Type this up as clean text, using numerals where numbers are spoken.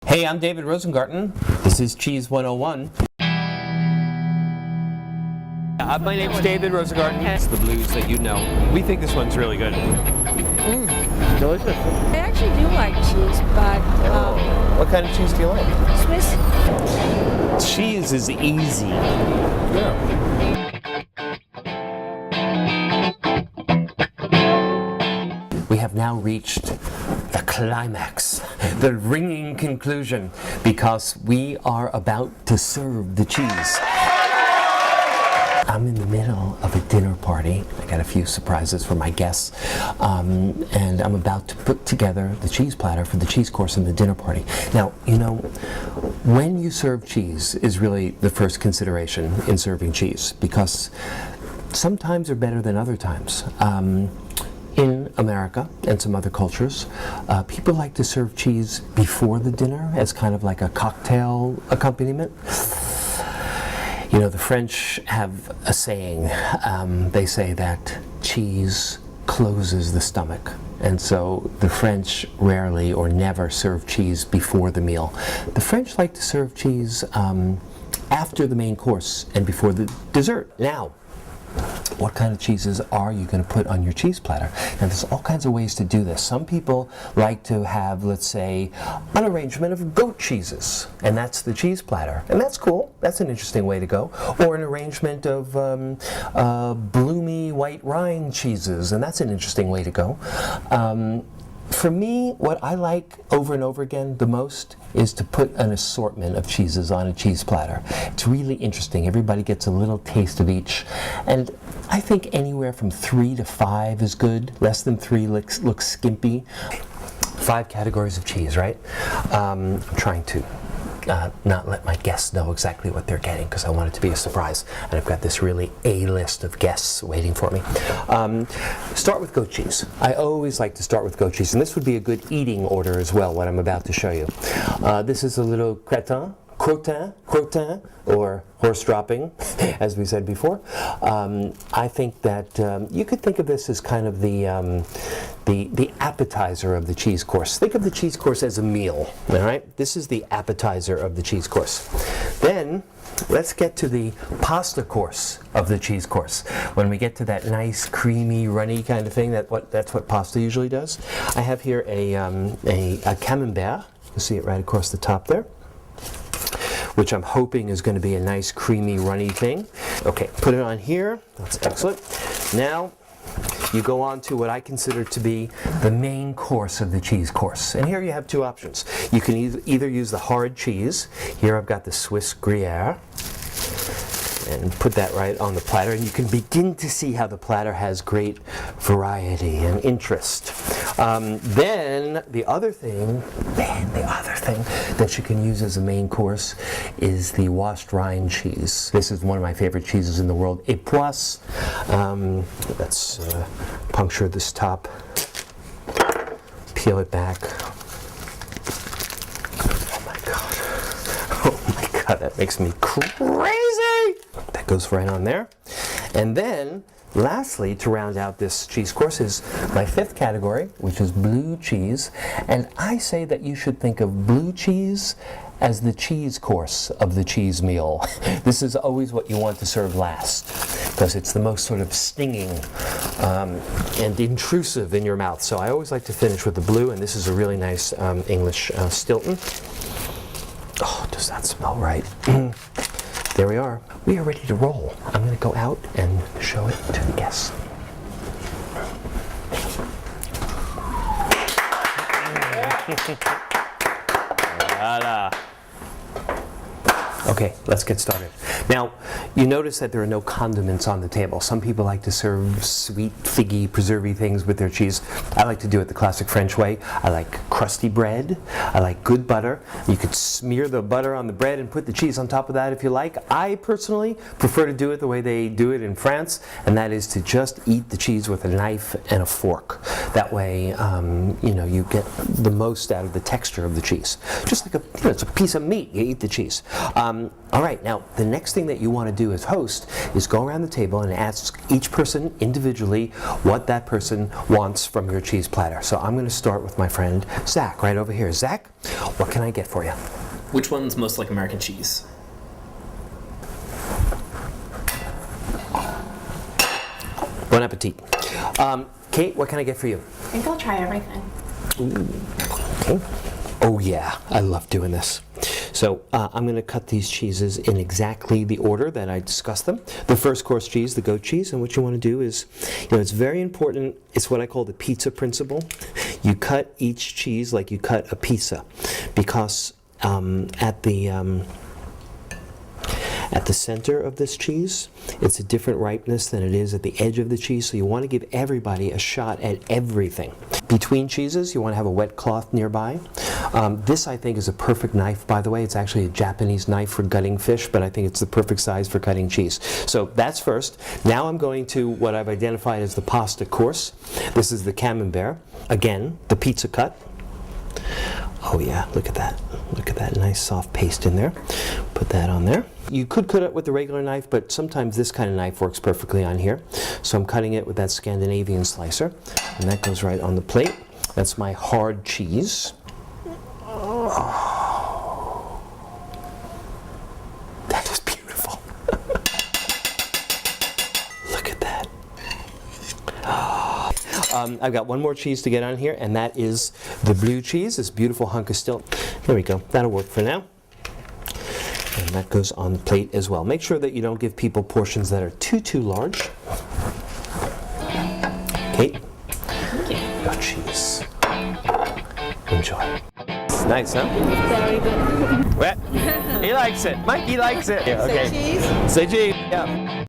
Hey, I'm David Rosengarten. This is Cheese 101. My name's David Rosengarten. It's the blues that you know. We think this one's really good. Delicious. I actually do like cheese, but What kind of cheese do you like? Swiss. Cheese is easy. Yeah. We have now reached the climax, the ringing conclusion, because we are about to serve the cheese. I'm in the middle of a dinner party. I got a few surprises for my guests, and I'm about to put together the cheese platter for the cheese course in the dinner party. Now, you know, when you serve cheese is really the first consideration in serving cheese, because some times are better than other times. In America and some other cultures, people like to serve cheese before the dinner as kind of like a cocktail accompaniment. You know, the French have a saying. They say that cheese closes the stomach. And so the French rarely or never serve cheese before the meal. The French like to serve cheese after the main course and before the dessert. Now, what kind of cheeses are you going to put on your cheese platter? And there's all kinds of ways to do this. Some people like to have, let's say, an arrangement of goat cheeses, and that's the cheese platter. And that's cool. That's an interesting way to go. Or an arrangement of bloomy white rind cheeses, and that's an interesting way to go. For me, what I like over and over again the most is to put an assortment of cheeses on a cheese platter. It's really interesting. Everybody gets a little taste of each. And I think anywhere from 3 to 5 is good. Less than 3 looks skimpy. 5 categories of cheese, right? I'm trying to not let my guests know exactly what they're getting because I want it to be a surprise. And I've got this really A-list of guests waiting for me. Start with goat cheese. I always like to start with goat cheese, and this would be a good eating order as well, what I'm about to show you. This is a little crottin, or horse dropping, as we said before. I think that you could think of this as kind of the appetizer of the cheese course. Think of the cheese course as a meal, all right? This is the appetizer of the cheese course. Then, let's get to the pasta course of the cheese course. When we get to that nice, creamy, runny kind of thing, that's what pasta usually does. I have here a camembert. You see it right across the top there, which I'm hoping is going to be a nice, creamy, runny thing. Okay, put it on here. That's excellent. Now, you go on to what I consider to be the main course of the cheese course. And here you have 2 options. You can either use the hard cheese. Here I've got the Swiss Gruyere. And put that right on the platter, and you can begin to see how the platter has great variety and interest. Then the other thing that you can use as a main course is the washed rind cheese. This is one of my favorite cheeses in the world. Époisse. Let's puncture this top, peel it back. Oh my God, that makes me crazy! That goes right on there. And then, lastly, to round out this cheese course is my 5th category, which is blue cheese. And I say that you should think of blue cheese as the cheese course of the cheese meal. This is always what you want to serve last, because it's the most sort of stinging and intrusive in your mouth. So I always like to finish with the blue, and this is a really nice English Stilton. Oh, does that smell right? There we are. We are ready to roll. I'm going to go out and show it to the guests. Voila. Okay, let's get started. Now, you notice that there are no condiments on the table. Some people like to serve sweet, figgy, preservy things with their cheese. I like to do it the classic French way. I like crusty bread. I like good butter. You could smear the butter on the bread and put the cheese on top of that if you like. I personally prefer to do it the way they do it in France, and that is to just eat the cheese with a knife and a fork. That way, you get the most out of the texture of the cheese. Just like it's a piece of meat. You eat the cheese. All right, now the next thing that you want to do as host is go around the table and ask each person individually what that person wants from your cheese platter. So I'm going to start with my friend Zach right over here. Zach, what can I get for you? Which one's most like American cheese? Bon appetit. Kate, what can I get for you? I think I'll try everything. Okay. Oh yeah, I love doing this. So I'm going to cut these cheeses in exactly the order that I discussed them. The first course cheese, the goat cheese, and what you want to do is, it's very important, it's what I call the pizza principle. You cut each cheese like you cut a pizza, because at the center of this cheese, it's a different ripeness than it is at the edge of the cheese, so you want to give everybody a shot at everything. Between cheeses, you want to have a wet cloth nearby. This, I think, is a perfect knife, by the way. It's actually a Japanese knife for gutting fish, but I think it's the perfect size for cutting cheese. So that's first. Now I'm going to what I've identified as the pasta course. This is the camembert. Again, the pizza cut. Oh yeah, look at that. Look at that nice soft paste in there. Put that on there. You could cut it with a regular knife, but sometimes this kind of knife works perfectly on here. So I'm cutting it with that Scandinavian slicer, and that goes right on the plate. That's my hard cheese. Oh, that is beautiful. Look at that. I've got one more cheese to get on here, and that is the blue cheese, this beautiful hunk of stilt. There we go. That'll work for now. And that goes on the plate as well. Make sure that you don't give people portions that are too large. Kate, your cheese. Enjoy. Nice, huh? Very good. Well, he likes it. Mikey likes it. Yeah, okay. Say cheese? Say cheese. Yeah.